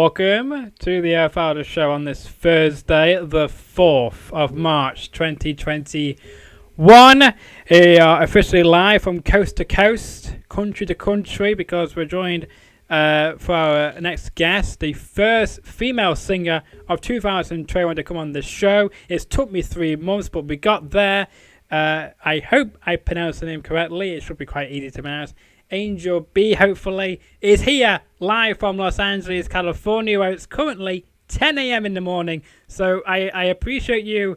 welcome to the Edward Fowler Show on this Thursday, the 4th of March, 2021. We are officially live from coast to coast, country to country, because we're joined for our next guest, the first female singer of 2021 to come on the show. It's took me 3 months, but we got there. I hope I pronounced the name correctly. It should be quite easy to pronounce. Angel B, hopefully, is here live from Los Angeles, California, where it's currently 10 a.m. in the morning. So I appreciate you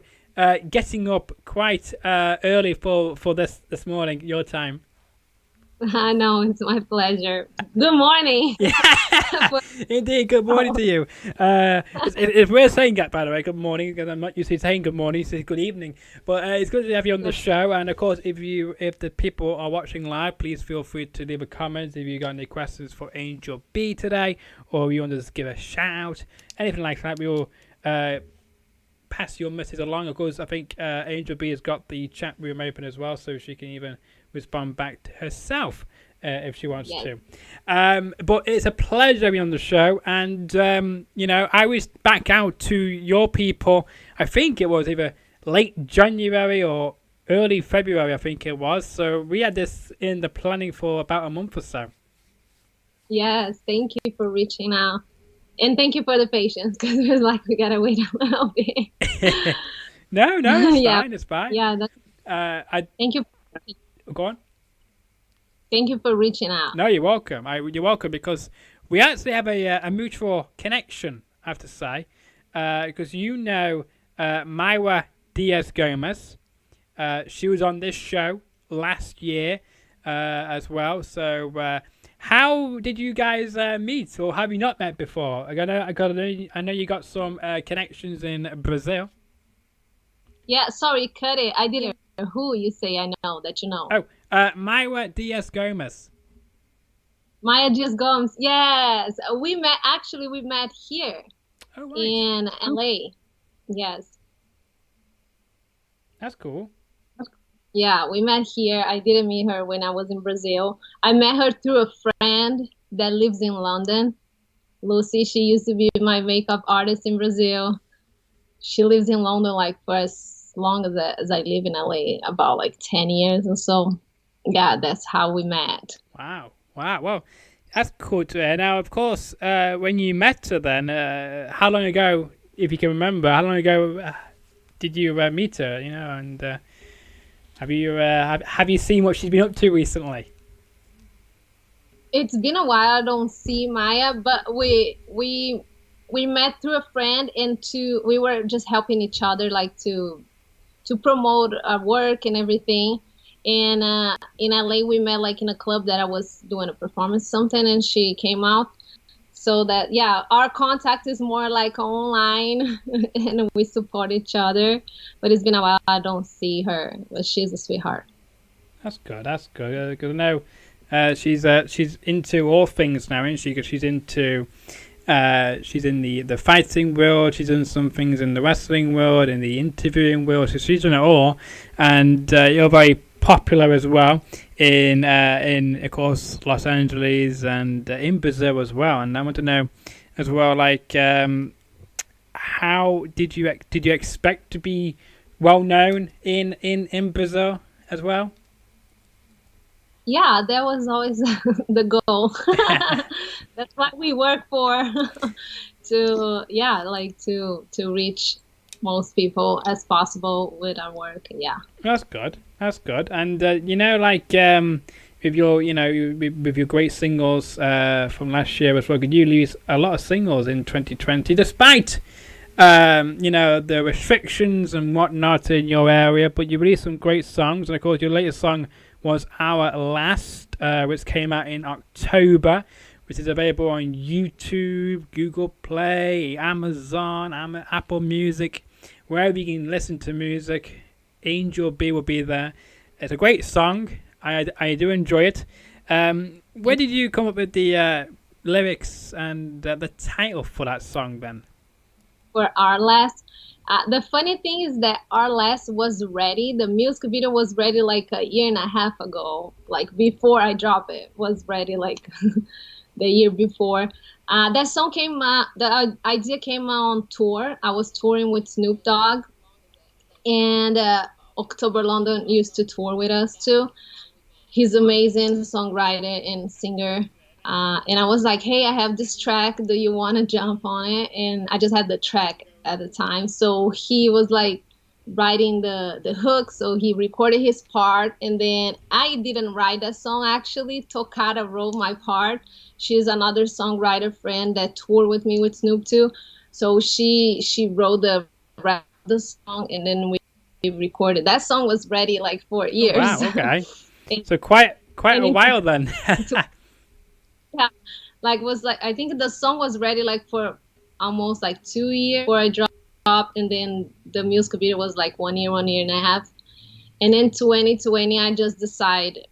getting up quite early for this morning, your time. I know, it's my pleasure. Good morning. Yeah, indeed. Good morning to you. If we're saying that, by the way, good morning, because I'm not used to saying good morning, so good evening. But it's good to have you on the show. And of course, if the people are watching live, please feel free to leave a comment if you got any questions for Angel B today, or you want to just give a shout out, anything like that. We will pass your message along. Of course, I think Angel B has got the chat room open as well, so she can even respond back to herself if she wants to. But it's a pleasure being on the show, and I was back out to your people. I think it was either late January or early February, I think it was. So we had this in the planning for about a month or so. Yes, thank you for reaching out, and thank you for the patience, because it was like we gotta wait a little bit. No, it's fine. It's fine. Yeah, thank you. Go on. Thank you for reaching out. No, you're welcome. You're welcome, because we actually have a mutual connection, I have to say, because Mayra Diaz-Gomez. She was on this show last year as well. So how did you guys meet, or have you not met before? I know you got some connections in Brazil. Yeah, sorry, cut it. I didn't. Who you say I know that you know? Oh, Mayra Diaz-Gomez. Mayra Diaz-Gomez. Yes, we met here in LA. Yes. That's cool. Yeah, we met here. I didn't meet her when I was in Brazil. I met her through a friend that lives in London. Lucy, she used to be my makeup artist in Brazil. She lives in London like for as long as I live in LA, about like 10 years and so. Yeah, that's how we met. Wow. Well, that's cool to hear. Now, of course, when you met her then, how long ago, if you can remember, how long ago did you meet her, and have you seen what she's been up to recently? It's been a while I don't see Maya, but we met through a friend, and we were just helping each other, like to promote our work and everything. And in LA, we met like in a club that I was doing a performance something, and she came out. So that, yeah, our contact is more like online and we support each other. But it's been a while I don't see her, but she's a sweetheart. That's good. Because I know she's into all things now, isn't she? Because she's in the fighting world. She's done some things in the wrestling world, in the interviewing world. So she's done it all, and you're very popular as well in of course Los Angeles and in Brazil as well. And I want to know as well, like how did you expect to be well known in Brazil as well? Yeah, that was always the goal. That's what we work for, to reach most people as possible with our work. Yeah, that's good. And with your great singles from last year as well, could you release a lot of singles in 2020 despite the restrictions and whatnot in your area? But you released some great songs, and of course your latest song was Our Last, which came out in October, which is available on YouTube, Google Play, Amazon, Apple Music, wherever you can listen to music. Angel B will be there. It's a great song. I do enjoy it. Where did you come up with the lyrics and the title for that song then? For Our Last, the funny thing is that Our Last was ready. The music video was ready like a year and a half ago. Like before I dropped it, was ready like the year before. That song came, the idea came on tour. I was touring with Snoop Dogg, and October London used to tour with us too. He's amazing songwriter and singer. And I was like, hey, I have this track. Do you want to jump on it? And I just had the track at the time. So he was like writing the hook. So he recorded his part. And then I didn't write that song actually. Tocata wrote my part. She's another songwriter friend that toured with me with Snoop too. So she wrote the song, and then we recorded. That song was ready like for Oh years. wow, okay. and, So quite and a it while then. took, yeah, like was like I think the song was ready like for almost like 2 years before I dropped, and then the music video was like 1 year and a half. And in 2020, I just decided,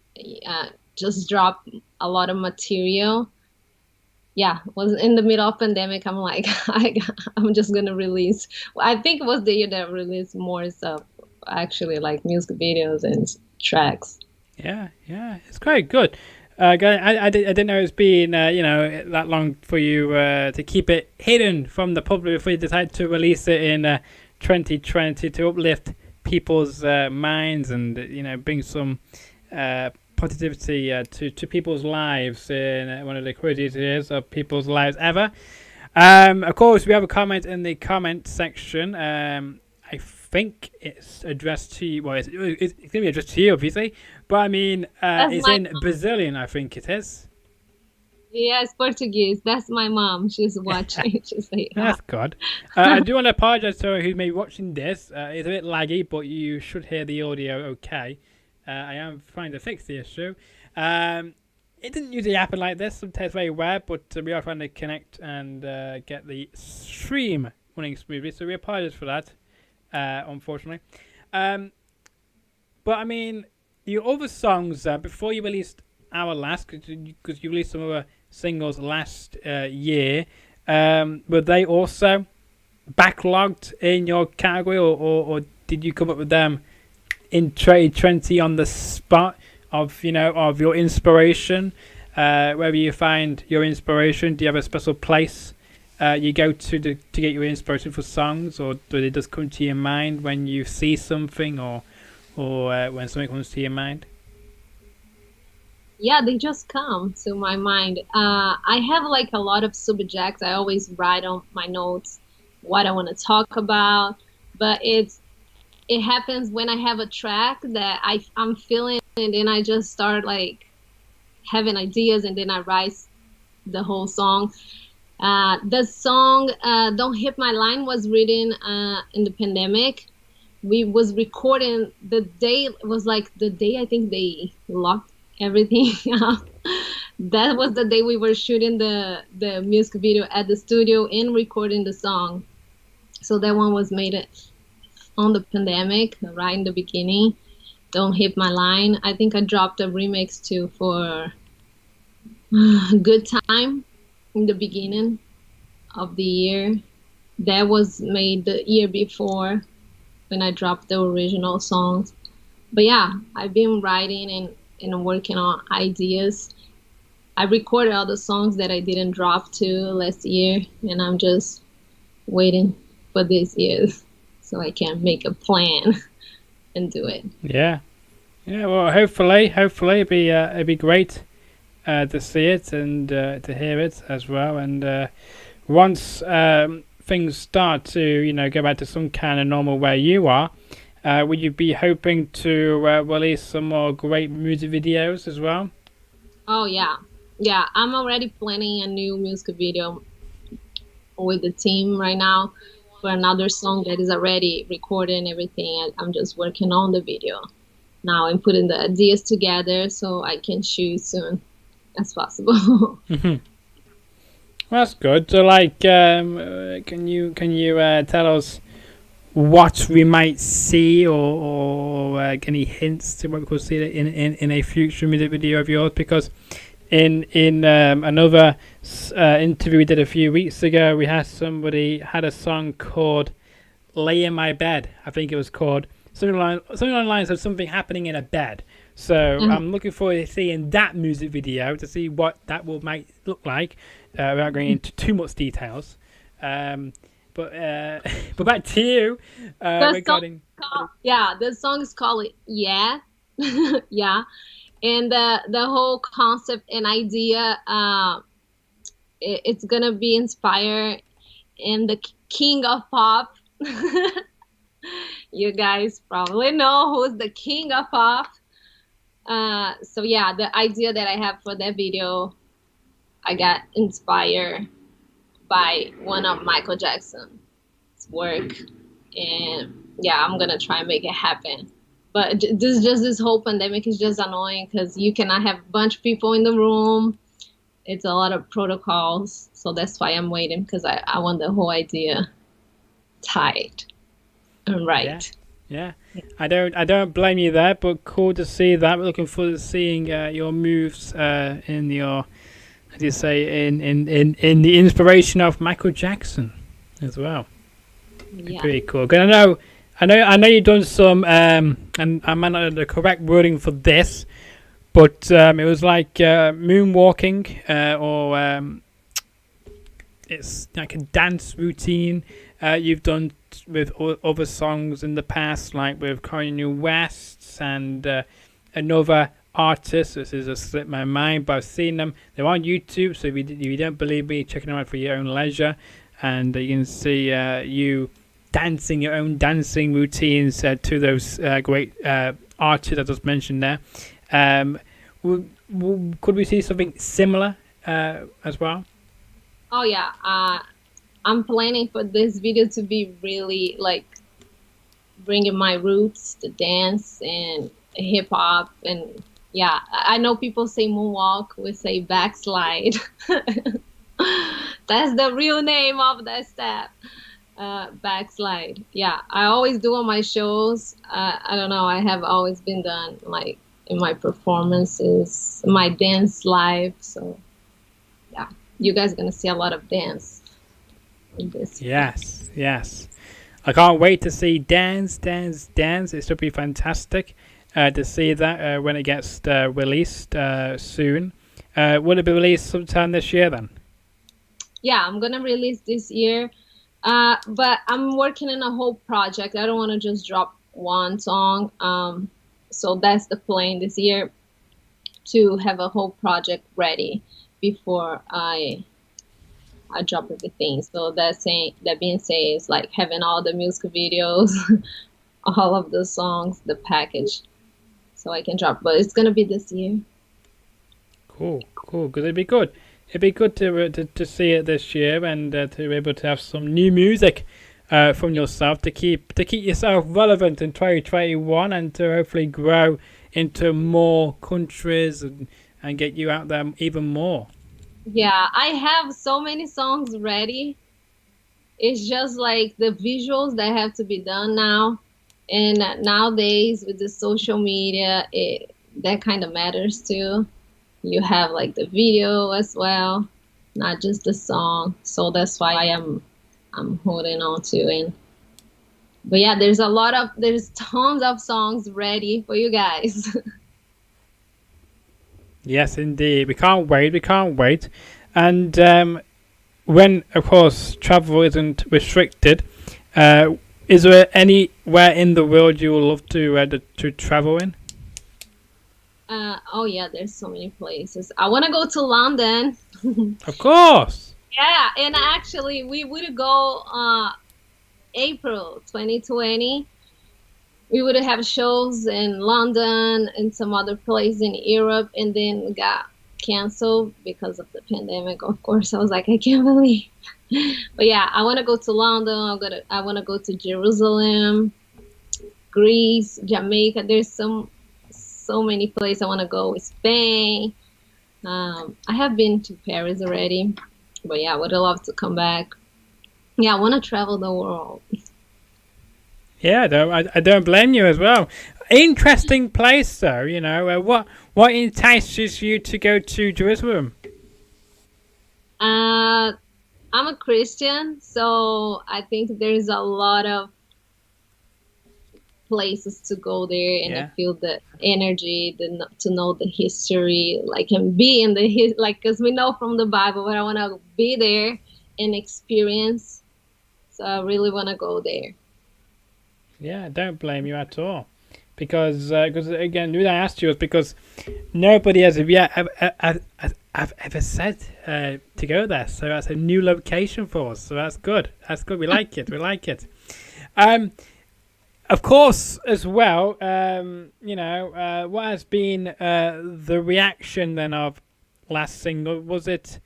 just drop a lot of material. Yeah, was in the middle of pandemic. I'm like, I'm just gonna release. I think it was the year that I released more stuff, actually, like music videos and tracks. Yeah, yeah, it's quite good. I didn't know it's been that long for you to keep it hidden from the public before you decide to release it in 2020 to uplift people's minds and bring some positivity to people's lives in one of the craziest years of people's lives ever. Of course, we have a comment in the comment section. I think it's addressed to you. Well, it's going to be addressed to you, obviously. But I mean, That's it's my in Brazilian, I think it is. Yes, Portuguese. That's my mom. She's watching. She's like, That's good. I do want to apologize to her who may be watching this. It's a bit laggy, but you should hear the audio okay. I am trying to fix the issue. It didn't usually happen like this. Sometimes it's very rare, but we are trying to connect and get the stream running smoothly. So we apologize for that, unfortunately. But I mean, your other songs, before you released Our Last, because you released some other singles last year, were they also backlogged in your category, or did you come up with them in 2020 on the spot of of your inspiration? Wherever you find your inspiration, do you have a special place you go to get your inspiration for songs, or do they just come to your mind when you see something, or when something comes to your mind? yeah, they just come to my mind. I have like a lot of subjects. I always write on my notes what I want to talk about, but it happens when I have a track that I'm feeling, and then I just start like having ideas, and then I write the whole song. The song "Don't Hit My Line" was written in the pandemic. We was recording the day, was like the day I think they locked everything up. That was the day we were shooting the music video at the studio and recording the song. So that one was made on the pandemic, right in the beginning. Don't Hit My Line. I think I dropped a remix too for Good Time in the beginning of the year. That was made the year before when I dropped the original songs. But yeah, I've been writing and working on ideas. I recorded all the songs that I didn't drop to last year, and I'm just waiting for this year so I can make a plan and do it. Yeah, yeah. Well, hopefully, it'd be great to see it and to hear it as well. And once things start to go back to some kind of normal where you are, would you be hoping to release some more great music videos as well? Oh yeah, yeah. I'm already planning a new music video with the team right now for another song that is already recorded and everything. I'm just working on the video now and putting the ideas together so I can shoot soon as possible. That's good. So, like, can you tell us what we might see, or any hints to what we could see in a future music video of yours? Because in another interview we did a few weeks ago, we had somebody had a song called "Lay in My Bed." I think it was called something along the lines of something happening in a bed. So Uh-huh. I'm looking forward to seeing that music video to see what that will make look like, without going into too much details. Um, but but back to you, The song, regarding. yeah, the song is called "Yeah," yeah, and the whole concept and idea, it's gonna be inspired in the king of pop. You guys probably know who's the king of pop. So yeah, the idea that I have for that video, I got inspired by one of Michael Jackson's work, and yeah, I'm gonna try and make it happen. But this whole pandemic is just annoying because you cannot have a bunch of people in the room. It's a lot of protocols, so that's why I'm waiting because I want the whole idea tight and Yeah, right. yeah. I don't blame you there, but cool to see that. We're looking forward to seeing your moves in your, as you say, in the inspiration of Michael Jackson as well. Yeah. Pretty cool. 'Cause I know you've done some, and I might not have the correct wording for this, but it was like moonwalking, or it's like a dance routine you've done with other songs in the past, like with Kanye West and another artist. This is a slip my mind, but I've seen them. They're on YouTube, so if you don't believe me, check them out for your own leisure, and you can see you dancing your own dancing routines to those great artists I just mentioned there. Could we see something similar as well? Oh yeah. I'm planning for this video to be really like bringing my roots to dance and hip hop, and yeah, I know people say moonwalk, we say backslide. That's the real name of that step. Backslide. Yeah, I always do on my shows. I don't know. I have always been done like in my performances, my dance live. So yeah, you guys gonna see a lot of dance in this. Yes, yes. I can't wait to see Dance, Dance, Dance. It should be fantastic to see that when it gets released soon. Will it be released sometime this year then? Yeah, I'm gonna release this year. But I'm working on a whole project. I don't want to just drop one song. So that's the plan this year, to have a whole project ready before I drop everything. So that being said, it's like having all the music videos, all of the songs, the package, so I can drop. But it's gonna be this year. Cool, cool. Because it'd be good. It'd be good to see it this year, and to be able to have some new music from yourself to keep yourself relevant in 2021, and to hopefully grow into more countries, and get you out there even more. Yeah, I have so many songs ready. It's just like the visuals that have to be done now. And nowadays with the social media, that kind of matters too. You have like the video as well, not just the song. So that's why I'm holding on to it. But yeah, there's tons of songs ready for you guys. Yes, indeed. We can't wait. We can't wait. And when, of course, travel isn't restricted, is there anywhere in the world you would love to travel in? Oh yeah, there's so many places. I want to go to London. Of course. Yeah, and actually we would go April 2020. We would have shows in London and some other place in Europe, and then got canceled because of the pandemic. Of course, I was like, I can't believe. But yeah, I want to go to London. I want to go to Jerusalem, Greece, Jamaica. There's so many places I want to go. Spain. I have been to Paris already, but yeah, I would love to come back. Yeah, I want to travel the world. Yeah, I don't blame you as well. Interesting place, though. What entices you to go to Jerusalem? Uh, I'm a Christian, so I think there's a lot of places to go there, and I Yeah. feel the energy, to know the history, like, and be in the like, because we know from the Bible, but I want to be there and experience. So I really want to go there. Yeah, don't blame you at all. Because again, the reason I asked you was because nobody has yet I've ever said to go there. So that's a new location for us. So that's good. That's good. We like it. We like it. Of course, as well, what has been the reaction then of last single? Was it?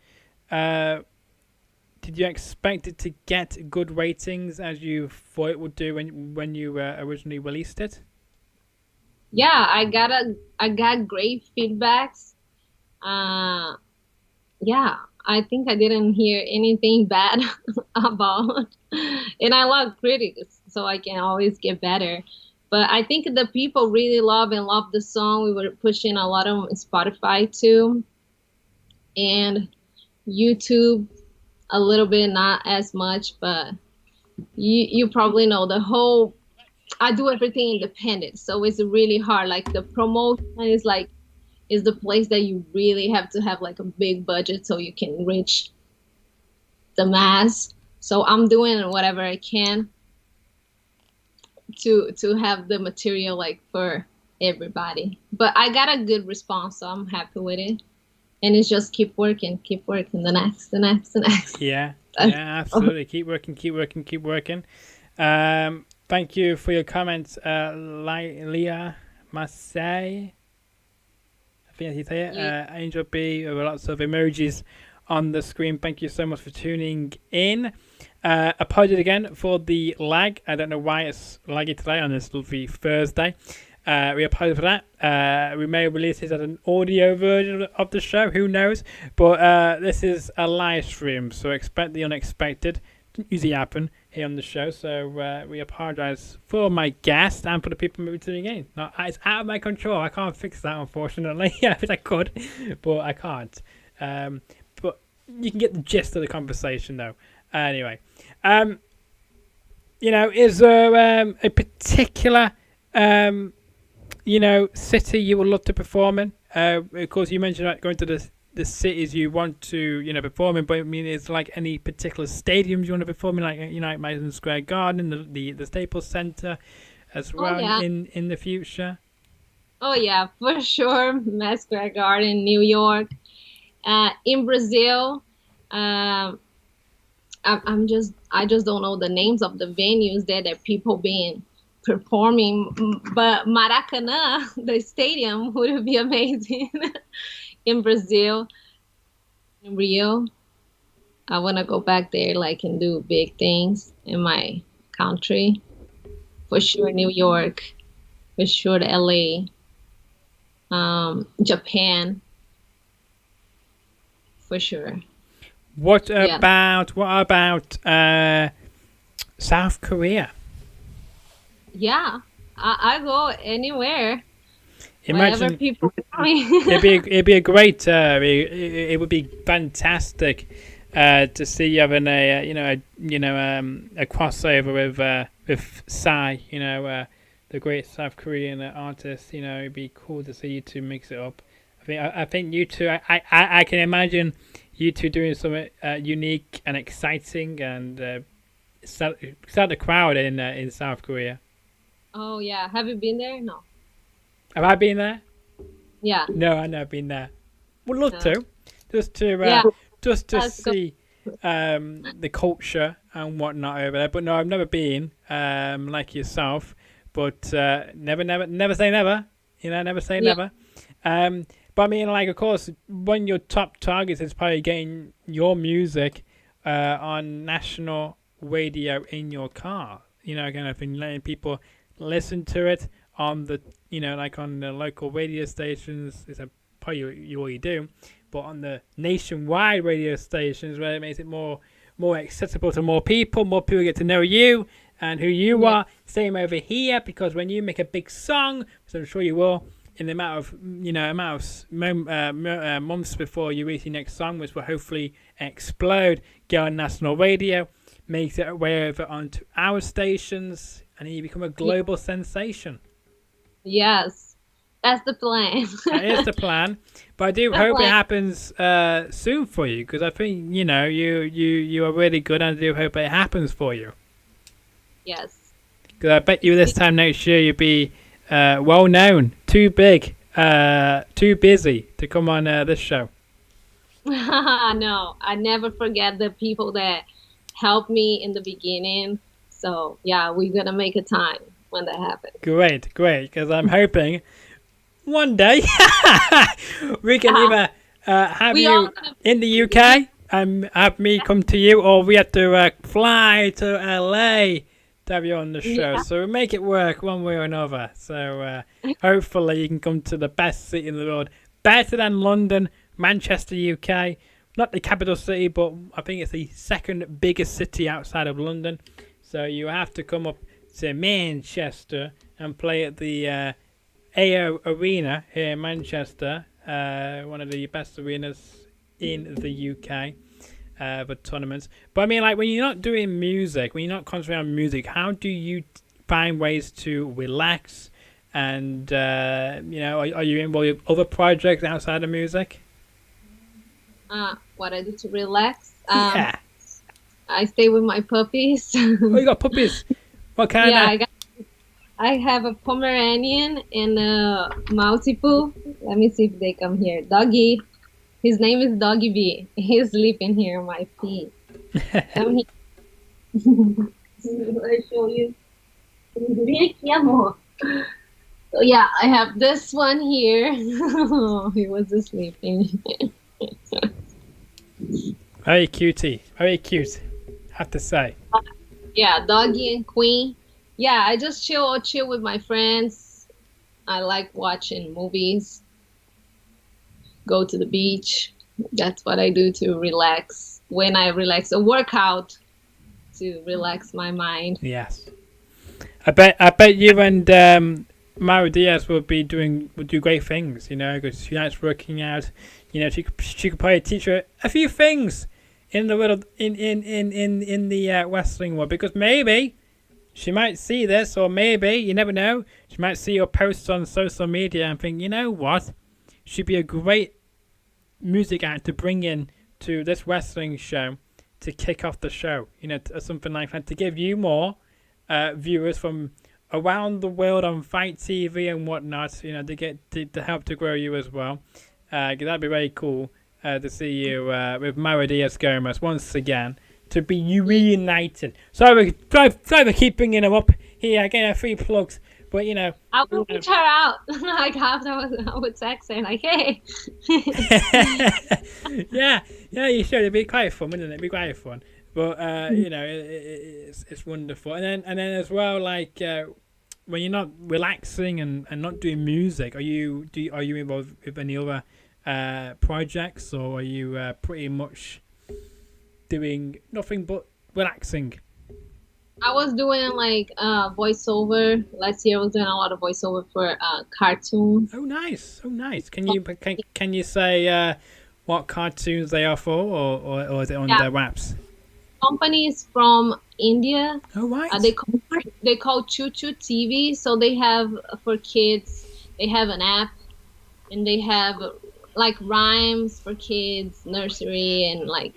Did you expect it to get good ratings as you thought it would do when you originally released it? Yeah, I got great feedbacks. Uh, yeah, I think I didn't hear anything bad about, and I love critics, so I can always get better. But I think the people really love the song. We were pushing a lot on Spotify too, and YouTube a little bit, not as much, but you probably know the whole. I do everything independent, so it's really hard. Like, the promotion is like is the place that you really have to have like a big budget so you can reach the mass. So I'm doing whatever I can to have the material like for everybody. But I got a good response, so I'm happy with it. And it's just keep working, the next. Yeah, yeah, absolutely. Keep working, keep working, keep working. Thank you for your comments, Leah Masay. I think that's how you say it. Yeah. Angel B, with lots of emojis on the screen. Thank you so much for tuning in. Apologies again for the lag. I don't know why it's laggy today on this lovely Thursday. We apologize for that. We may release this as an audio version of the show. Who knows? But this is a live stream, so expect the unexpected. Doesn't usually happen here on the show, so we apologize for my guest and for the people maybe tuning in. No, it's out of my control. I can't fix that, unfortunately. I wish I could, but I can't. But you can get the gist of the conversation, though. Anyway, is there a particular city you would love to perform in? Of course, you mentioned going to the cities you want to, perform in, but I mean, is like any particular stadiums you want to perform in, like Madison Square Garden, the Staples Center, as well, Yeah. in the future? Oh yeah, for sure. Madison Square Garden, New York, in Brazil. I just don't know the names of the venues there that people been performing, but Maracanã, the stadium, would be amazing. In Brazil, in Rio, I want to go back there, like, and do big things in my country. For sure, New York. For sure, LA. Japan. For sure. What about South Korea? Yeah, I go anywhere. Imagine wherever people are coming. it'd be a great. It would be fantastic to see you having a crossover with Psy. The great South Korean artist. It'd be cool to see you two mix it up. I think you two. I can imagine you two doing something unique and exciting and start the crowd in South Korea. Oh yeah, have you been there? No. Have I been there? Yeah. No, I've never been there. Would love to, just to see the culture and whatnot over there. But no, I've never been like yourself. But never say never. Never say never. But I mean, like, of course, one of your top targets is probably getting your music on national radio in your car. Kind of thing, letting people listen to it on the, like on the local radio stations. It's probably you already do, but on the nationwide radio stations where it makes it more accessible to more people get to know you and who you are. Same over here, because when you make a big song, which I'm sure you will, in the amount of months before you release your next song, which will hopefully explode, go on national radio, makes it way over onto our stations, and you become a global sensation. Yes, that's the plan. That is the plan, but I do hope it happens soon for you, because I think you are really good, and I do hope it happens for you. Yes. Because I bet you this time next year you'll be well known, too big, too busy to come on this show. No, I never forget the people that helped me in the beginning. So yeah, we're gonna make a time when that happens. Great, because I'm hoping one day we can either have you in the UK and have me come to you, or we have to fly to LA to have you on the show. Yeah. So we'll make it work one way or another. So hopefully you can come to the best city in the world, better than London, Manchester, UK. Not the capital city, but I think it's the second biggest city outside of London. So you have to come up to Manchester and play at the AO Arena here in Manchester, one of the best arenas in the UK for tournaments. But I mean, like, when you're not doing music, when you're not concentrating on music, how do you find ways to relax? And are you involved with other projects outside of music? What I do to relax? Yeah. I stay with my puppies. Oh, you got puppies? What kind of? I have a Pomeranian and a Maltipoo. Let me see if they come here. Doggy. His name is Doggy B. He's sleeping here on my feet. Come here. I show you. So yeah, I have this one here. He was sleeping. Very cutie. Very cute, I have to say. Yeah, Doggy and Queen. Yeah, I just chill with my friends. I like watching movies. Go to the beach. That's what I do to relax. When I relax, a workout to relax my mind. Yes. I bet you and Mara Diaz will do great things, because she likes working out. She could probably teach her a few things in the world, in the wrestling world, because maybe she might see this, or maybe, you never know, she might see your posts on social media and think, you know what, she'd be a great music act to bring in to this wrestling show to kick off the show, or something like that, to give you more viewers from around the world on Fight TV and whatnot, to get to help to grow you as well. That'd be very cool to see you with Mara Diaz Gomez once again, to be reunited. Sorry for keep bringing her up here, getting her free plugs, but I will reach her out. Like, I would text her like, hey. yeah, you should. It'd be quite fun, wouldn't it? It'd be quite fun. But it's wonderful. And then as well, like when you're not relaxing and not doing music, are you involved with any other projects, or are you pretty much doing nothing but relaxing? I was doing like voiceover. Last year I was doing a lot of voiceover for cartoons. Oh, nice. Can you say what cartoons they are for, or is it on their raps? Companies from India. Oh, right. They call Choo Choo TV. So they have, for kids, they have an app, and they have like rhymes for kids, nursery, and like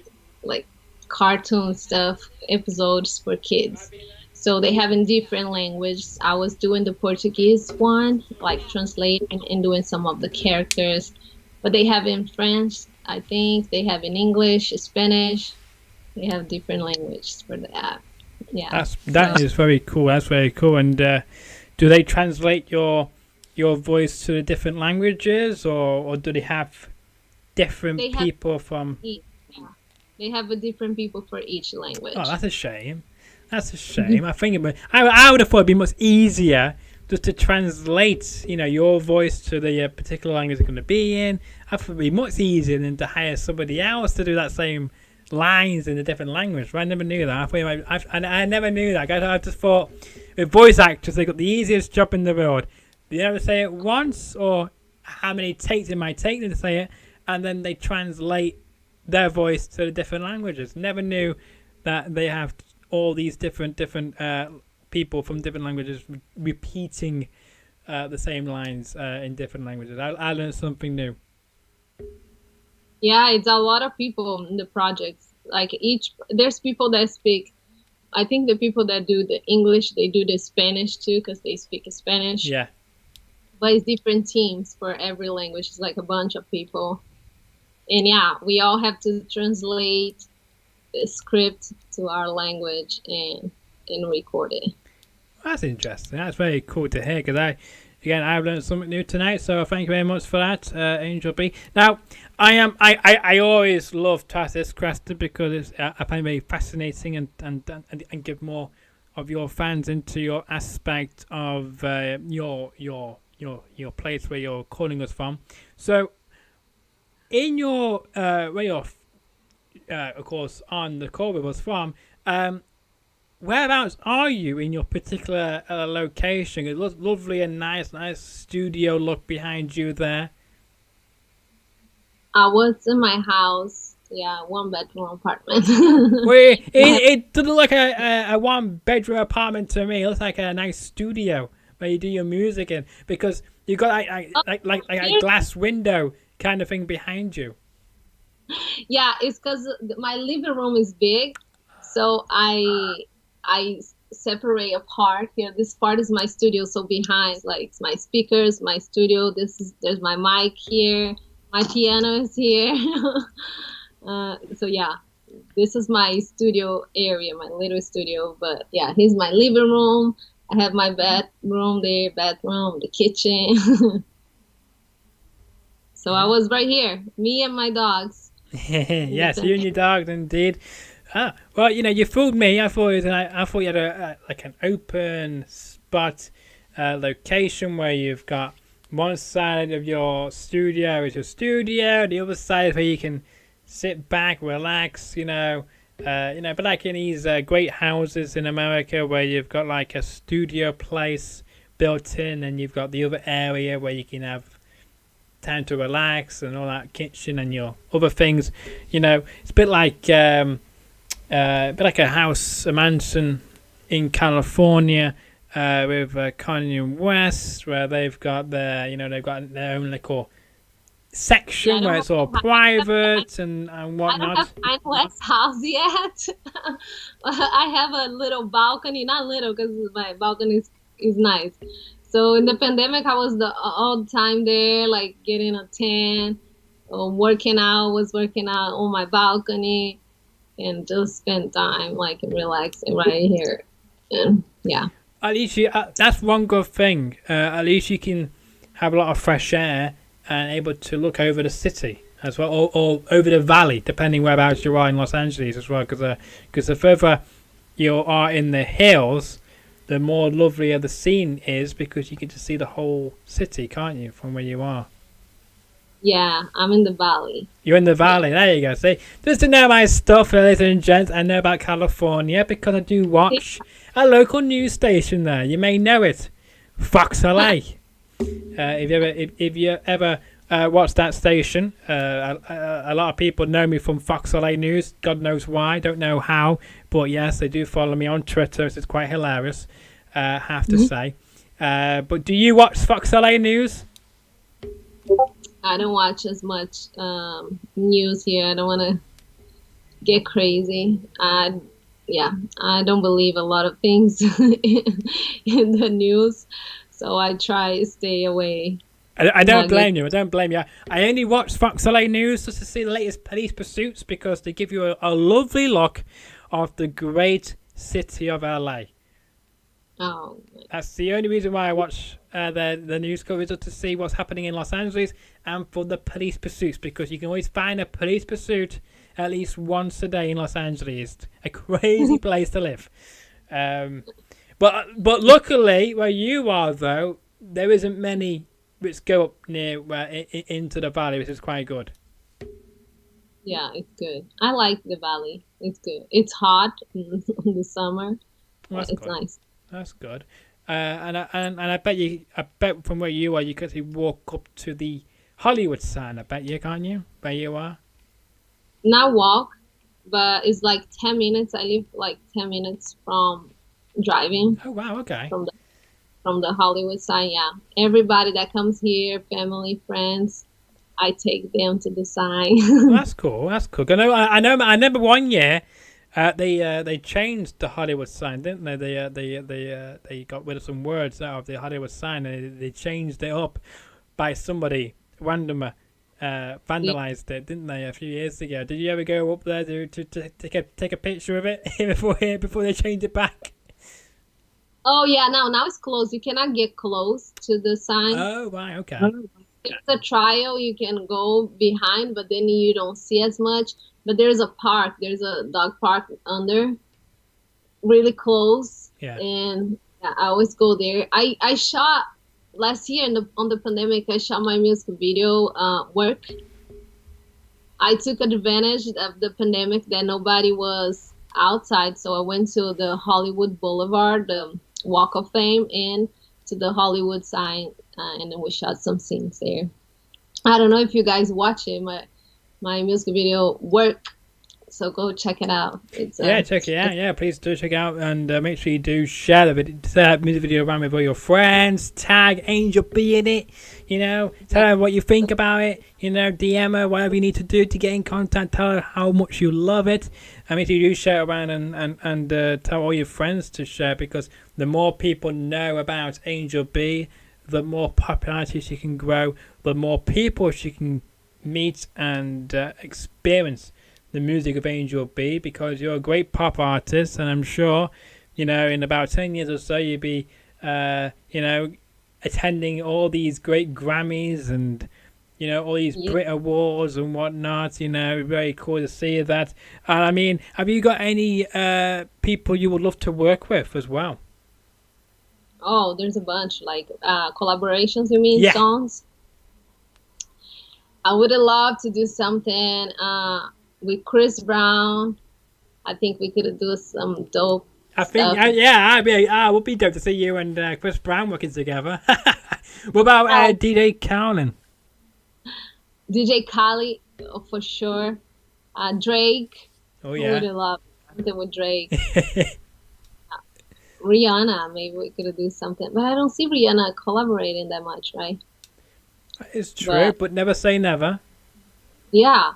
cartoon stuff, episodes for kids. So they have in different languages. I was doing the Portuguese one, like translating and doing some of the characters. But they have in French, I think. They have in English, Spanish. They have different languages for the app. Yeah. That is very cool. That's very cool. And do they translate your voice to the different languages, or do they have different people from? Yeah. They have a different people for each language. Oh, that's a shame. I think I would have thought it'd be much easier just to translate, your voice to the particular language it's going to be in. I thought it'd be much easier than to hire somebody else to do that same lines in a different language. But I never knew that. I never knew that. I just thought with voice actors, they got the easiest job in the world. They never say it once, or how many takes it might take them to say it, and then they translate their voice to the different languages. Never knew that they have all these different people from different languages repeating the same lines in different languages. I learned something new. Yeah, it's a lot of people in the projects. Like there's people that speak. I think the people that do the English, they do the Spanish too, because they speak Spanish. Yeah. But it's different teams for every language. It's like a bunch of people. And yeah, we all have to translate the script to our language and record it. That's interesting. That's very cool to hear because I've learned something new tonight. So thank you very much for that, Angel B. Now, I always love to ask this question because I find it very fascinating and give more of your fans into your aspect of your place where you're calling us from. So, in your where you're, of course, on the call with us from, whereabouts are you in your particular location? It looks lovely and nice studio look behind you there. I was in my house. Yeah, 1-bedroom apartment. It doesn't look like a 1-bedroom apartment to me. It looks like a nice studio where you do your music in because you got like a glass window kind of thing behind you. Yeah, it's because my living room is big, so I separate a part here. This part is my studio, so behind, like, my speakers, my studio. There's my mic here, my piano is here. So yeah, this is my studio area, my little studio. But yeah, here's my living room. I have my bedroom there, the kitchen. So I was right here, me and my dogs. Yes, you and your dogs, indeed. Well, you fooled me. I thought you had an open spot location where you've got one side of your studio is your studio, the other side where you can sit back, relax. But like in these great houses in America where you've got like a studio place built in, and you've got the other area where you can have time to relax and all that kitchen and your other things. It's a bit like a mansion in California with Kanye West, where they've got their own little section where it's all private and whatnot. I don't have Kanye West's house yet. I have a little balcony, not little because my balcony is nice. So in the pandemic, I was all the time there, like getting a tan, working out on my balcony, and just spend time like relaxing right here. And yeah. At least that's one good thing. At least you can have a lot of fresh air and able to look over the city as well, or over the valley, depending whereabouts you are in Los Angeles as well. Because the further you are in the hills, the more lovelier the scene is because you get to see the whole city, can't you, from where you are? Yeah, I'm in the valley. You're in the valley. There you go. See, just to know my stuff, ladies and gents, I know about California because I do watch a local news station there. You may know it, Fox LA. If you ever watch that station, a lot of people know me from Fox LA News. God knows why, don't know how, but yes, they do follow me on Twitter. So it's quite hilarious, have to say. But do you watch Fox LA News? I don't watch as much news here. I don't want to get crazy. I don't believe a lot of things in the news, so I try to stay away. I don't blame you. I only watch Fox LA News just to see the latest police pursuits because they give you a lovely look of the great city of LA. Oh. That's the only reason why I watch the news coverage, to see what's happening in Los Angeles and for the police pursuits, because you can always find a police pursuit at least once a day in Los Angeles. A crazy place to live. But luckily, where you are, though, there isn't many which go up near into the valley, which is quite good. Yeah, it's good. I like the valley. It's good. It's hot in the summer. Well, it's nice. That's good. And I bet from where you are, you could actually walk up to the Hollywood sign. I bet you, can't you? Where you are. Not walk, but it's like 10 minutes. I live like 10 minutes from driving Oh wow, okay. from the Hollywood side. Yeah, everybody that comes here, family, friends, I take them to the Well, sign. that's cool. That's cool. I remember one year, they changed the Hollywood sign, didn't they? They got rid of some words out of the Hollywood sign, and they changed it up by somebody randomer. Vandalized it, didn't they, a few years ago? Did you ever go up there to take a picture of it before they changed it back? Oh yeah, now it's closed. You cannot get close to the sign. Oh right, okay. It's a trial. You can go behind, but then you don't see as much. But there's a park. There's a dog park under, really close, Yeah. and I always go there. I shot last year on the pandemic. I shot my music video work. I took advantage of the pandemic that nobody was outside, so I went to the Hollywood Boulevard, the Walk of Fame, and to the Hollywood sign, and then we shot some scenes there. I don't know if you guys watch it, my music video work, so go check it out. It's Yeah, check it out. Yeah, please do check it out, and make sure you do share the music video around with all your friends. Tag Angel B in it. Tell her what you think about it. DM her, whatever you need to do to get in contact. Tell her how much you love it. And make sure you do share it around and tell all your friends to share, because the more people know about Angel B, the more popularity she can grow, the more people she can meet and experience the music of Angel B, because you're a great pop artist, and I'm sure, in about 10 years or so, you'll be, attending all these great Grammys and, all these Brit Awards and whatnot. Very cool to see that. And I mean, have you got any people you would love to work with as well? Oh, there's a bunch, like collaborations, you mean, Yeah. songs? I would have loved to do something with Chris Brown. I think we could do some dope I think, stuff. I would be dope to see you and Chris Brown working together. What about DJ Khaled? DJ Khaled, for sure. Drake. Oh I would yeah. have loved something with Drake. Rihanna, maybe we could do something. But I don't see Rihanna collaborating that much, right? It's true, but never say never. Yeah,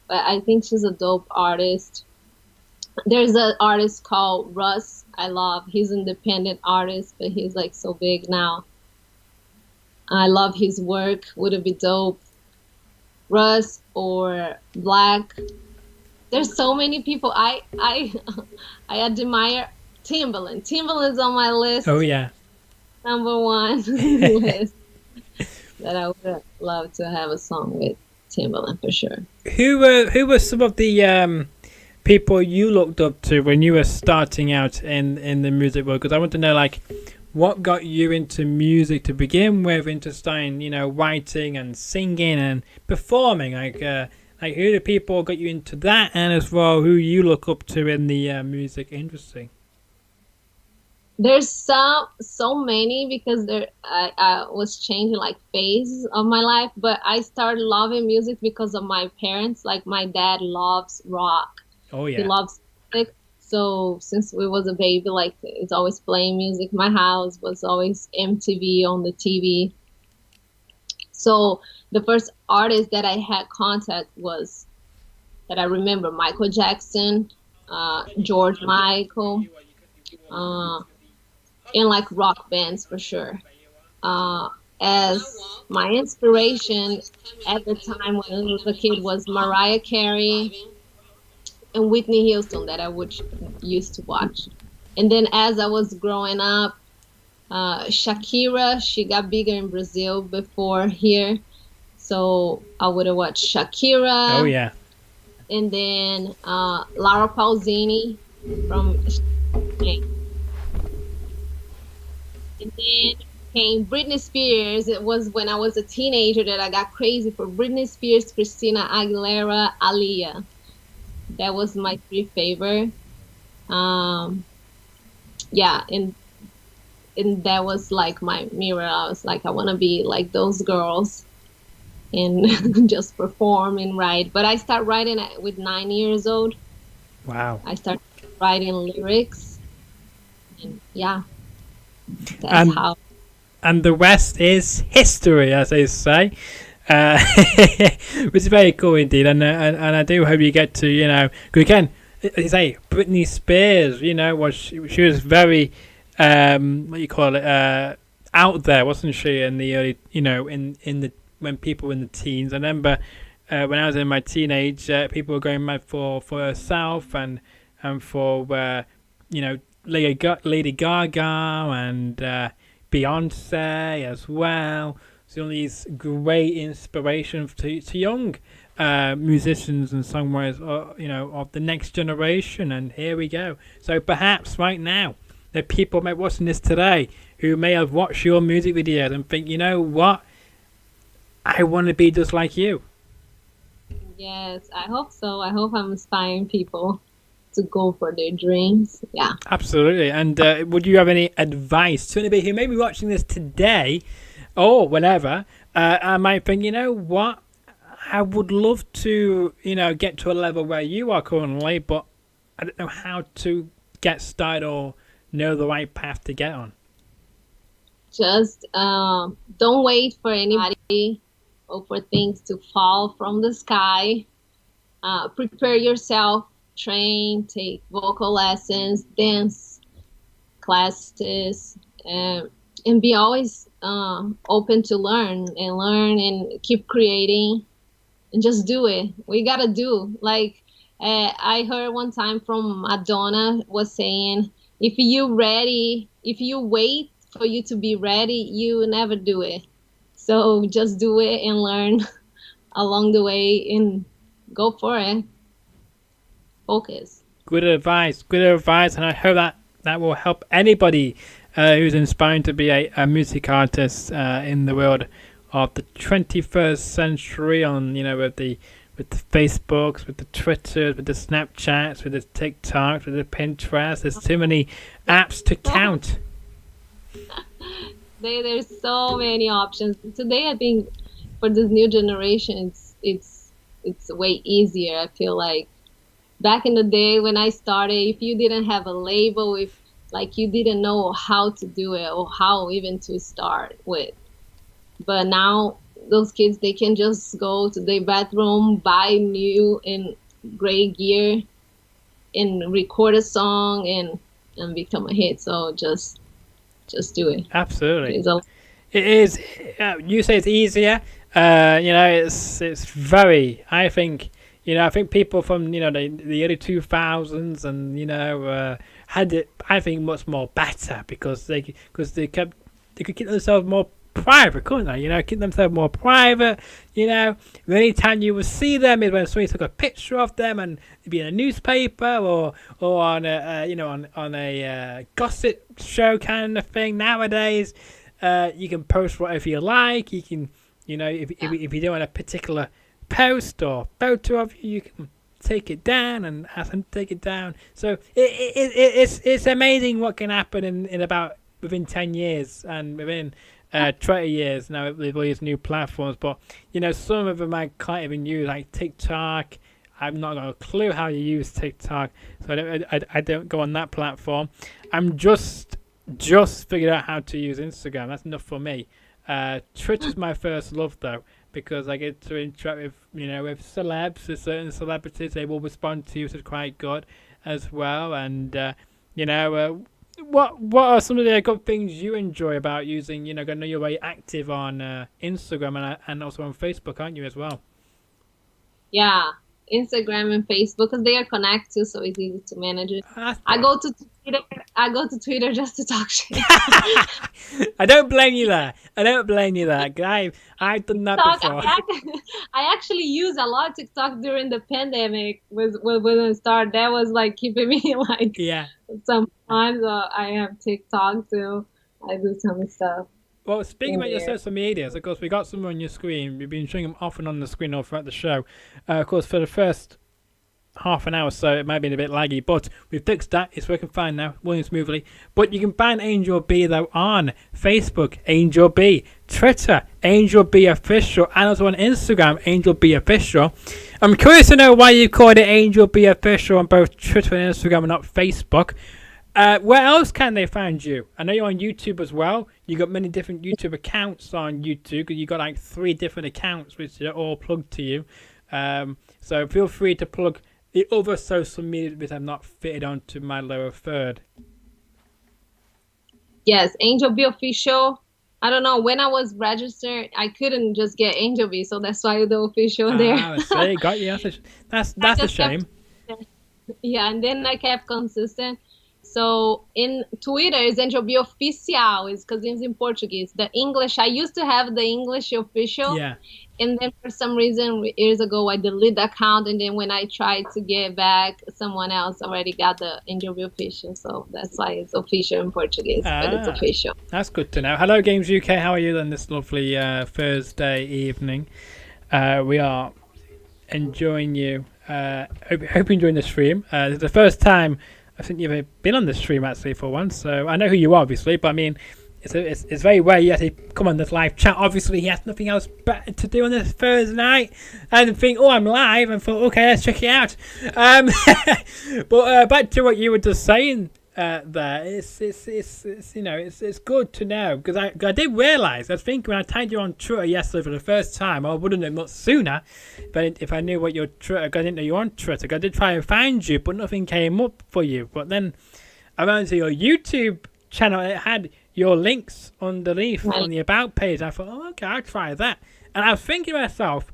but I think she's a dope artist. There's an artist called Russ. I love. He's an independent artist, but he's like so big now. I love his work. Would it be dope? Russ or Black. There's so many people. I I admire Timbaland. Timbaland's on my list. Oh yeah. Number one list that I would love to have a song with Timbaland for sure. Who were some of the people you looked up to when you were starting out in the music world? Because I want to know, like, what got you into music to begin with, into starting, writing and singing and performing? Like who the people got you into that, and as well, who you look up to in the music industry? There's so many because I was changing like phases of my life, but I started loving music because of my parents. Like my dad loves rock. Oh He yeah. loves music. So since we was a baby, like it's always playing music. My house was always MTV on the TV. So the first artist that I had contact was, that I remember, Michael Jackson, George Michael, uh, and like rock bands for sure. As my inspiration at the time when I was a kid was Mariah Carey and Whitney Houston that I would used to watch. And then as I was growing up, Shakira, she got bigger in Brazil before here. So I would have watched Shakira. Oh yeah. And then Laura Pausini from Spain. And then came Britney Spears. It was when I was a teenager that I got crazy for Britney Spears, Christina Aguilera, Aaliyah. That was my three favorite. Yeah, and that was like my mirror. I was like, I want to be like those girls and just perform and write. But I started writing with 9 years old. Wow. I started writing lyrics And yeah, that's And how. and the rest is history, as they say. Uh, which is very cool indeed, and I do hope you get to, 'cause again, as you say, Britney Spears, she was very, what you call it, out there, wasn't she, in the early, in the when people were in the teens. I remember when I was in my teenage, people were going mad for herself and for Lady Gaga and Beyonce as well. So all these great inspirations to young musicians and songwriters, of the next generation. And here we go. So perhaps right now, there are people may be watching this today who may have watched your music videos and think, you know what, I want to be just like you. Yes, I hope so. I hope I'm inspiring people to go for their dreams. Yeah. Absolutely. And would you have any advice to anybody who may be watching this today or whenever? I might think, you know what, I would love to, get to a level where you are currently, but I don't know how to get started or know the right path to get on. Just don't wait for anybody or for things to fall from the sky. Prepare yourself, train, take vocal lessons, dance classes, and be always open to learn and keep creating and just do it. We gotta do. Like I heard one time from Madonna was saying, if you wait for you to be ready, you never do it. So just do it and learn along the way and go for it. Focus. Good advice, and I hope that will help anybody who's inspiring to be a music artist in the world of the 21st century. On with the Facebooks, with the Twitters, with the Snapchats, with the TikToks, with the Pinterest. There's too many apps to count. There's so many options today. I think for this new generation, it's way easier. I feel like back in the day when I started, if you didn't have a label, if like you didn't know how to do it or how even to start with. But now those kids, they can just go to their bathroom, buy new and great gear, and record a song and become a hit. So just do it. Absolutely. It is. You say it's easier. It's very. I think. I think people from the early 2000s and had it. I think much more better because they could keep themselves more private, couldn't they? Keep themselves more private. The only time you would see them is when somebody took a picture of them and it'd be in a newspaper or on a on a gossip show kind of thing. Nowadays, you can post whatever you like. You can, if you don't want a particular post or photo of you, you can take it down and have them take it down. So it's amazing what can happen in about within 10 years and within 20 years now with all these new platforms. But some of them I can't even use, like TikTok. I've not got a clue how you use TikTok, so I don't go on that platform. I'm just figured out how to use Instagram. That's enough for me. Twitter's my first love though, because I get to interact with with celebs, with certain celebrities. They will respond to you, which is quite good as well. And what are some of the good things you enjoy about using? I know you're very active on Instagram and also on Facebook, aren't you as well? Yeah, Instagram and Facebook, because they are connected, so it's easy to manage it. I go to Twitter just to talk shit. I don't blame you there. I've done that before. I actually use a lot of TikTok during the pandemic. When I started, that was like keeping me like. Yeah. Sometimes I have TikTok too. I do some stuff. Well, speaking about your social medias, of course, we got some on your screen. We've been showing them often on the screen all throughout the show. Of course, for the first half an hour or so, it might have been a bit laggy, but we've fixed that. It's working fine now, working smoothly. But you can find Angel B, though, on Facebook, Angel B, Twitter, Angel B Official, and also on Instagram, Angel B Official. I'm curious to know why you called it Angel B Official on both Twitter and Instagram and not Facebook. Where else can they find you? I know you're on YouTube as well. You got many different YouTube accounts on YouTube. You got like 3 different accounts which are all plugged to you. So feel free to plug the other social media which I've not fitted onto my lower third. Yes, Angel B official. I don't know, when I was registered, I couldn't just get Angel B, so that's why the official there. I see, got you. That's a shame. Yeah, and then I kept consistent. So in Twitter is Angel B Oficial, is because it's in Portuguese. The English, I used to have the English official. Yeah. And then for some reason, years ago, I deleted the account. And then when I tried to get back, someone else already got the Angel B official. So that's why it's official in Portuguese, but it's official. That's good to know. Hello, Games UK. How are you on this lovely Thursday evening? We are enjoying you. Hope you're enjoying the stream. It's the first time I think you've been on the stream actually for once, so I know who you are obviously, but I mean, it's very rare you actually come on this live chat. Obviously, he has nothing else better to do on this Thursday night, and think, oh, I'm live, and thought, okay, let's check it out. But back to what you were just saying there, it's you know, it's good to know, because I did realise, I was thinking when I tagged you on Twitter yesterday for the first time, I would have known much sooner, but if I knew what your Twitter, I didn't know you were on Twitter. I did try and find you, but nothing came up for you. But then I went to your YouTube channel, and it had your links underneath on the about page. I thought, oh, okay, I'll try that. And I was thinking to myself,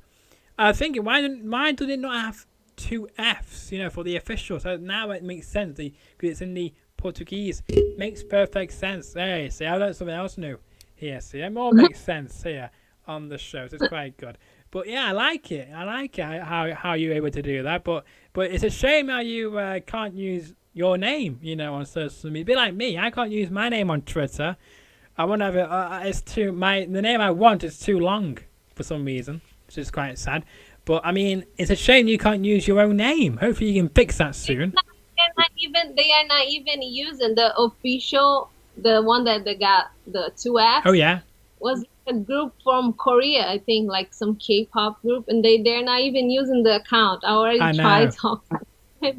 why did it not have 2 Fs, you know, for the official? So now it makes sense, because it's in the Portuguese. Makes perfect sense. Hey, see, I learned something else new here. See, it all makes sense here on the show. So it's quite good. But yeah, I like it. How you're able to do that. But it's a shame how you can't use your name, you know, on social media. Be like me. I can't use my name on Twitter. I want to have it. The name I want is too long for some reason, which is quite sad. But I mean, it's a shame you can't use your own name. Hopefully, you can fix that soon. They are not even using the official, the one that they got the 2 Fs. Oh yeah. Was a group from Korea, I think, like some K-pop group, and they're not even using the account. I already tried talking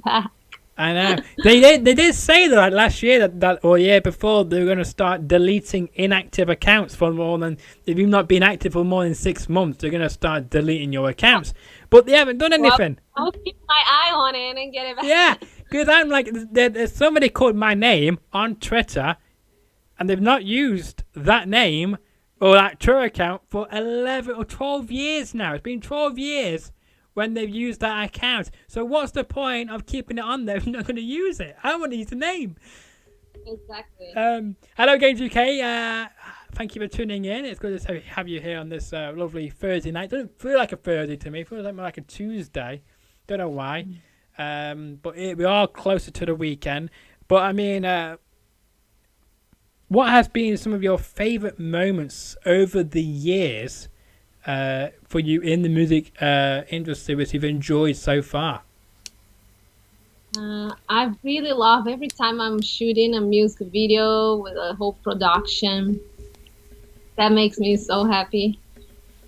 back. I know. They did say that last year or year before they were going to start deleting inactive accounts for more than, if you've not been active for more than 6 months, they're going to start deleting your accounts. But they haven't done anything. I'll keep my eye on it and get it back. Yeah, because I'm like, there's somebody called my name on Twitter, and they've not used that name or that Twitter account for 11 or 12 years now. It's been 12 years when they've used that account. So what's the point of keeping it on there if you're not going to use it? I want to use the name. Exactly. Hello, Games UK. Thank you for tuning in. It's good to have you here on this lovely Thursday night. It doesn't feel like a Thursday to me. It feels like a Tuesday. Don't know why. But we are closer to the weekend. But I mean, what has been some of your favourite moments over the years for you in the music industry which you've enjoyed so far? I really love every time I'm shooting a music video with a whole production. That makes me so happy.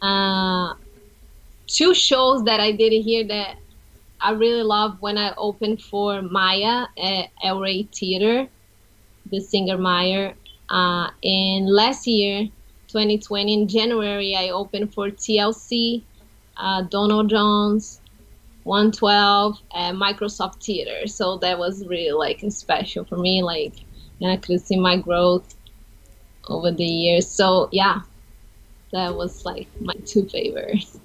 2 shows that I did here that I really love when I opened for Maya at El Rey Theater, the singer Maya. And last year, 2020, in January, I opened for TLC, Donald Jones, 112, and Microsoft Theater. So that was really like special for me. Like, and I could see my growth over the years. So yeah, that was like my 2 favorites.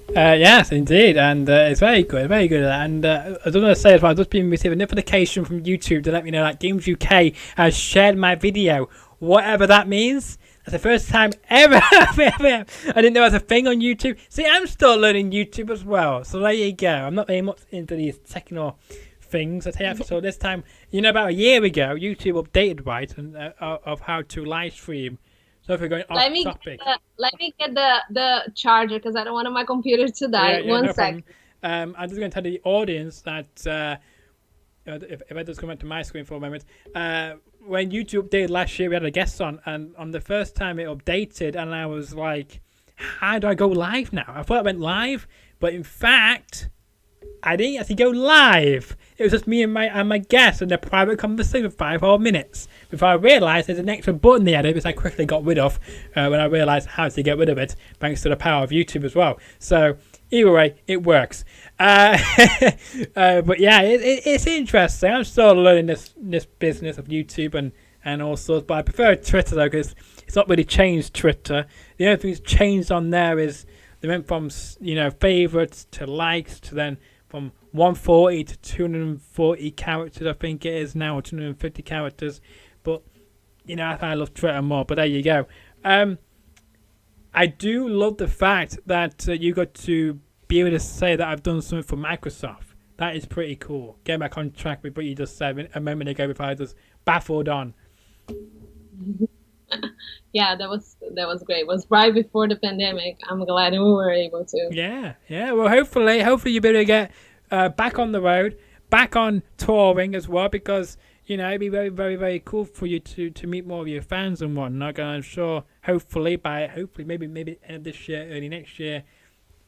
Yes, indeed, and it's very good, very good. And I was going to say as well, I've just been receiving a notification from YouTube to let me know that Games UK has shared my video, whatever that means. That's the first time ever. I didn't know it was a thing on YouTube. See, I'm still learning YouTube as well, so there you go. I'm not very much into these techno things. I tell you, so this time, you know, about a year ago, YouTube updated of how to live stream. So if we're going off topic. Let me get the charger because I don't want my computer to die. One second. I'm just going to tell the audience that if I just come back to my screen for a moment, when YouTube updated last year, we had a guest on, and on the first time it updated, and I was like, how do I go live now? I thought I went live, but in fact, I didn't actually go live. It was just me and my guest in a private conversation for 5 whole minutes before I realised there's an extra button they added, which I quickly got rid of when I realised how to get rid of it, thanks to the power of YouTube as well. So either way, it works. But yeah, it's interesting. I'm still learning this business of YouTube and all sorts, but I prefer Twitter though, because it's not really changed Twitter. The only thing that's changed on there is they went from favourites to likes to then from 140 to 240 characters, I think it is now, or 250 characters. But I love Twitter more. But there you go. I do love the fact that you got to be able to say that I've done something for Microsoft. That is pretty cool. Get back on track with what you just said a moment ago before I just baffled on. Yeah, that was great. It was right before the pandemic. I'm glad we were able to. Yeah. Well, hopefully you'll be able to get back on the road, back on touring as well, because it'd be very, very, very cool for you to meet more of your fans and whatnot. And I'm sure, hopefully maybe end of this year, early next year,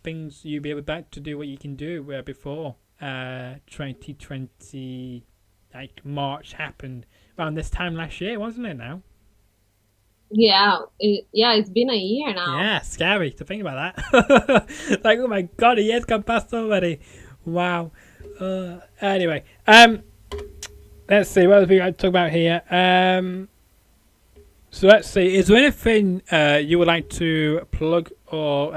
things you'll be able back to do what you can do before 2020, like March happened around this time last year, wasn't it? Now. Yeah, it's been a year now. Yeah, scary to think about that. Like, oh my god, a year's gone past already. Wow. Anyway, let's see, what else we got to talk about here? So let's see, is there anything you would like to plug, or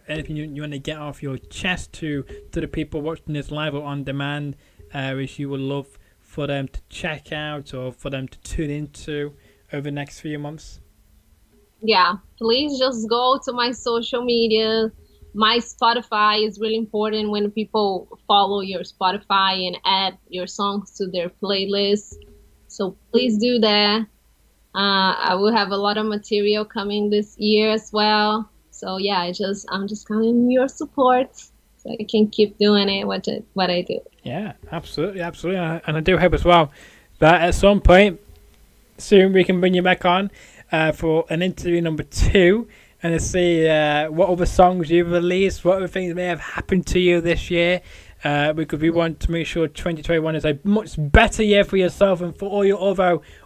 anything you want to get off your chest to the people watching this live or on demand, which you would love for them to check out or for them to tune into over the next few months? Yeah, please just go to my social media. My Spotify is really important when people follow your Spotify and add your songs to their playlist. So please do that. I will have a lot of material coming this year as well. So yeah, I'm just counting on your support so I can keep doing it what I do. Yeah, absolutely, and I do hope as well that at some point soon we can bring you back on for an interview number 2 and to see what other songs you've released, what other things may have happened to you this year, because we want to make sure 2021 is a much better year for yourself and for all your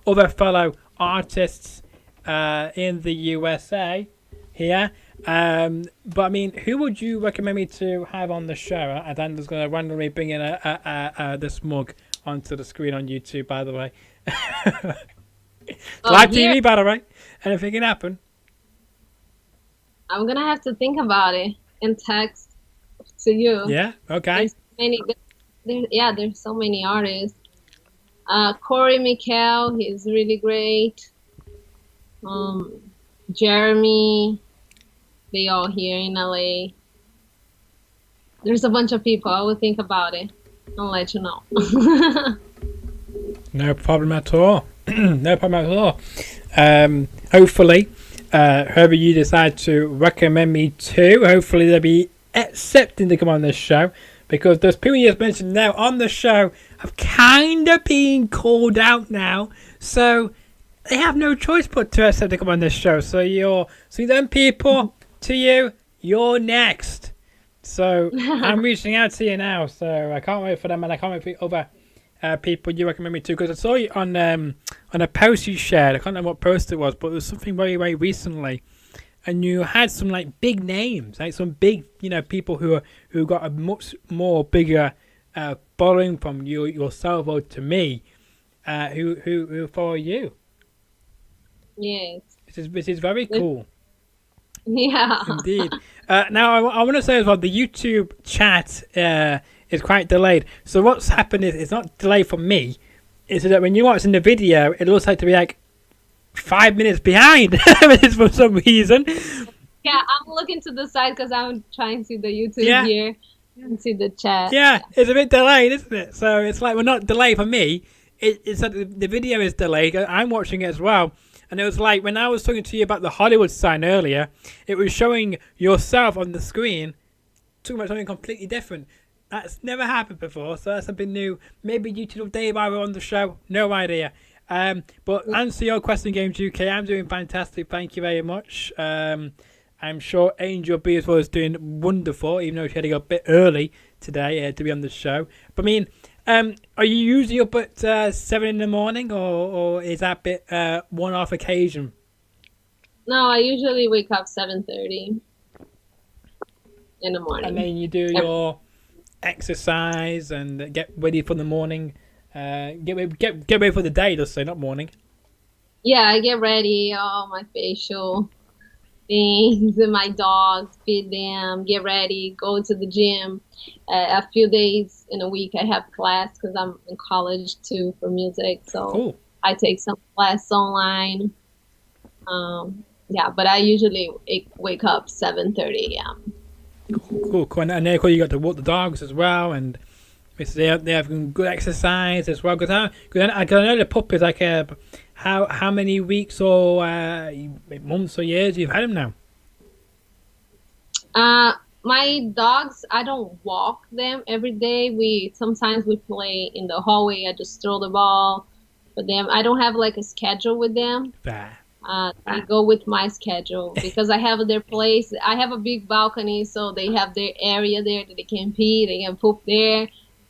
other fellow artists in the USA here. But I mean, who would you recommend me to have on the show? And I'm just going to randomly bring in this mug onto the screen on YouTube, by the way. Live TV, by the way. Anything can happen. I'm gonna have to think about it and text to you. Yeah. Okay. There's so many artists. Corey Mikel, he's really great. Jeremy, they all here in LA. There's a bunch of people. I will think about it. I'll let you know. No problem at all. No problem at all. Hopefully, whoever you decide to recommend me to, hopefully they'll be accepting to come on this show, because those people you just mentioned now on the show have kind of been called out now, so they have no choice but to accept to come on this show. So them people, to you, you're next. So I'm reaching out to you now, so I can't wait for them, and I can't wait for other people you recommend me to, because I saw you on a post you shared. I can't remember what post it was, but it was something very, very recently, and you had some like big names, like some big people who got a much more bigger following from yourself or to me, who follow you. Yes, which is very cool. Yeah, indeed. Now I want to say as well, the YouTube chat is quite delayed. So what's happened is it's not delayed for me. It's that when you're watching the video, it looks like to be like 5 minutes behind for some reason. Yeah, I'm looking to the side because I'm trying to see the YouTube here and see the chat. Yeah, it's a bit delayed, isn't it? So it's like, well, not delayed for me. It's that the video is delayed. I'm watching it as well. And it was like when I was talking to you about the Hollywood sign earlier, it was showing yourself on the screen talking about something completely different. That's never happened before, so that's something new. Maybe YouTube updated while we're on the show. No idea. But answer your question, Games UK. I'm doing fantastic. Thank you very much. I'm sure Angel B as well is doing wonderful, even though she had to go a bit early today to be on the show. But I mean, are you usually up at 7 in the morning, or is that a bit one-off occasion? No, I usually wake up 7:30 in the And morning. then you do your exercise and get ready for the morning. Get ready for the day. Let's say, not morning. Yeah, I get ready, all my facial things, and my dogs, feed them, get ready, go to the gym. A few days in a week, I have class because I'm in college too for music. So Cool. I take some class online. Yeah, but I usually wake up 7:30 a.m. Cool. And then, of course, you got to walk the dogs as well, and they have good exercise as well. Because I know the pup is like how many weeks or months or years you've had him now? My dogs, I don't walk them every day. Sometimes we play in the hallway. I just throw the ball for them. I don't have like a schedule with them. They go with my schedule because I have their place. I have a big balcony, so they have their area there that they can pee, they can poop there.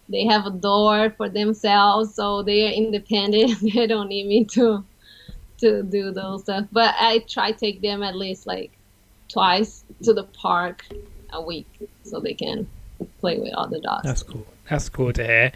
They have a door for themselves, so they are independent. They don't need me to do those stuff. But I try to take them at least like twice to the park a week so they can play with other dogs. That's cool. That's cool to hear.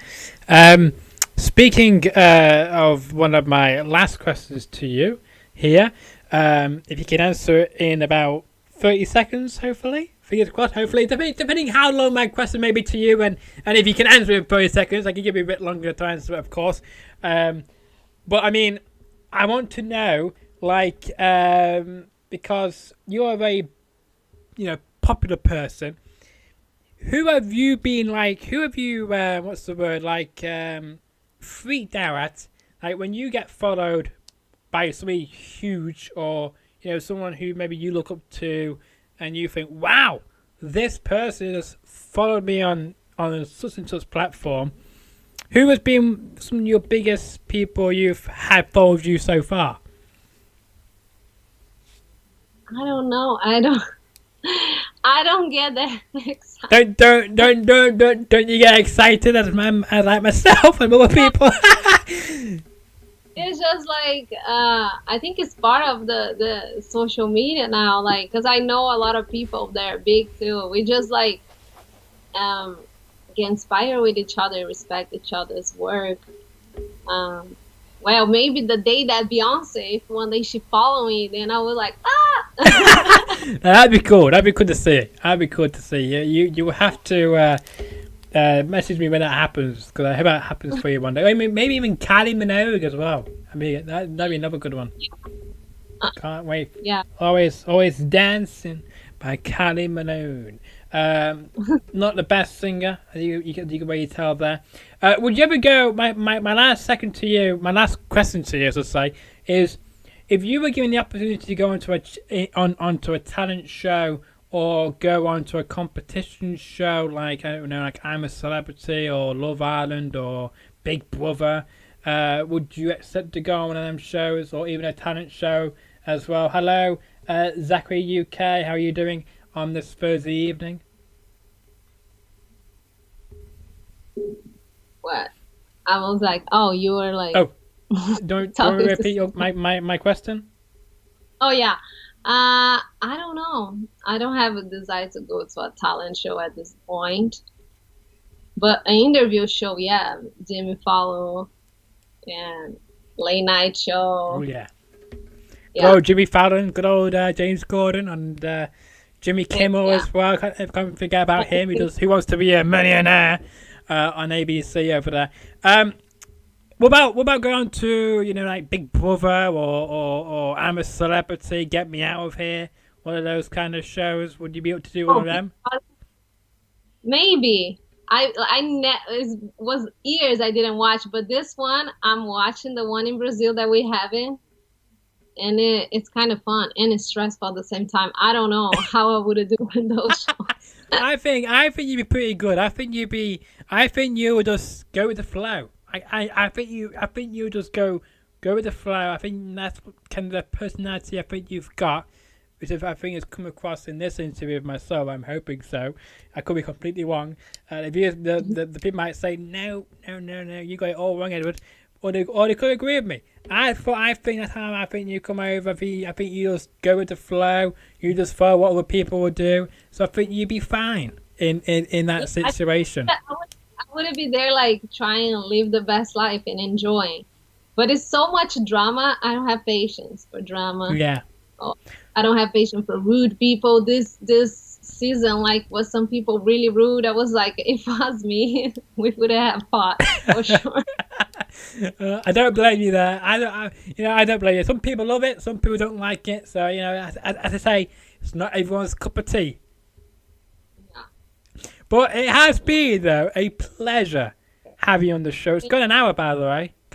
Speaking of one of my last questions to you here, if you can answer it in about 30 seconds, hopefully. Fingers crossed, hopefully. Depending how long my question may be to you, and if you can answer it in 30 seconds, I can give you a bit longer to answer it, of course. But I mean, I want to know, like, because you're a very, popular person. Who have you been like? Who have you? What's the word? Like, freaked out at? Like when you get followed by somebody huge, or someone who maybe you look up to, and you think, wow, this person has followed me on such and such platform. Who has been some of your biggest people you've had followed you so far? I don't know. I don't get that excited. Don't you get excited as like myself and other people? It's just like I think it's part of the social media now, like because I know a lot of people that are big too. We just like get inspired with each other, respect each other's work. Well, maybe the day that Beyonce, if one day she follow me, then I was like, That'd be cool. That'd be cool to see. That'd be cool to see. You will have to message me when that happens, because I hope that happens for you one day. I mean, maybe even Kylie Minogue as well. I mean, that'd be another good one. Can't wait. Yeah. Always dancing by Kylie Minogue. Not the best singer. You can really tell there. Would you ever go? My last question to you, as I say, is if you were given the opportunity to go onto a talent show, or go onto a competition show, like I don't know, like I'm a Celebrity or Love Island or Big Brother, would you accept to go on one of them shows, or even a talent show as well? Hello, Zachary UK. How are you doing on this Thursday evening? What? I was like, oh, you were like. Oh, don't repeat my question. Oh yeah, I don't know. I don't have a desire to go to a talent show at this point, but an interview show, yeah, Jimmy Fallon and late night show. Oh yeah. Good old Jimmy Fallon, good old James Corden, and Jimmy Kimmel as well. Can't forget about him. Who Wants to Be a Millionaire on ABC over there. What about going to like Big Brother or I'm a Celebrity, Get Me Out of Here, one of those kind of shows? Would you be able to do one of them? Maybe. It was years I didn't watch, but this one I'm watching, the one in Brazil that we haven't. And it's kind of fun and it's stressful at the same time. I don't know how I would do in those shows. I think you'd be pretty good. I think you would just go with the flow. I think you just go with the flow. I think that's kind of the personality I think you've got. which I think has come across in this interview with myself. I'm hoping so. I could be completely wrong. If you, the people might say, no, you got it all wrong, Edward. Or they could agree with me. I think that's how I think you come over. I think you just go with the flow. You just follow what other people will do. So I think you'd be fine in that situation. I wouldn't be there like trying to live the best life and enjoying. But it's so much drama. I don't have patience for drama. Yeah. Oh, I don't have patience for rude people. This season, like, was some people really rude? I was like, if it was me, we would have fought for sure. I don't blame you there. I don't blame you. Some people love it. Some people don't like it. So as I say, it's not everyone's cup of tea. Yeah. But it has been though a pleasure having you on the show. It's gone an hour, by the way.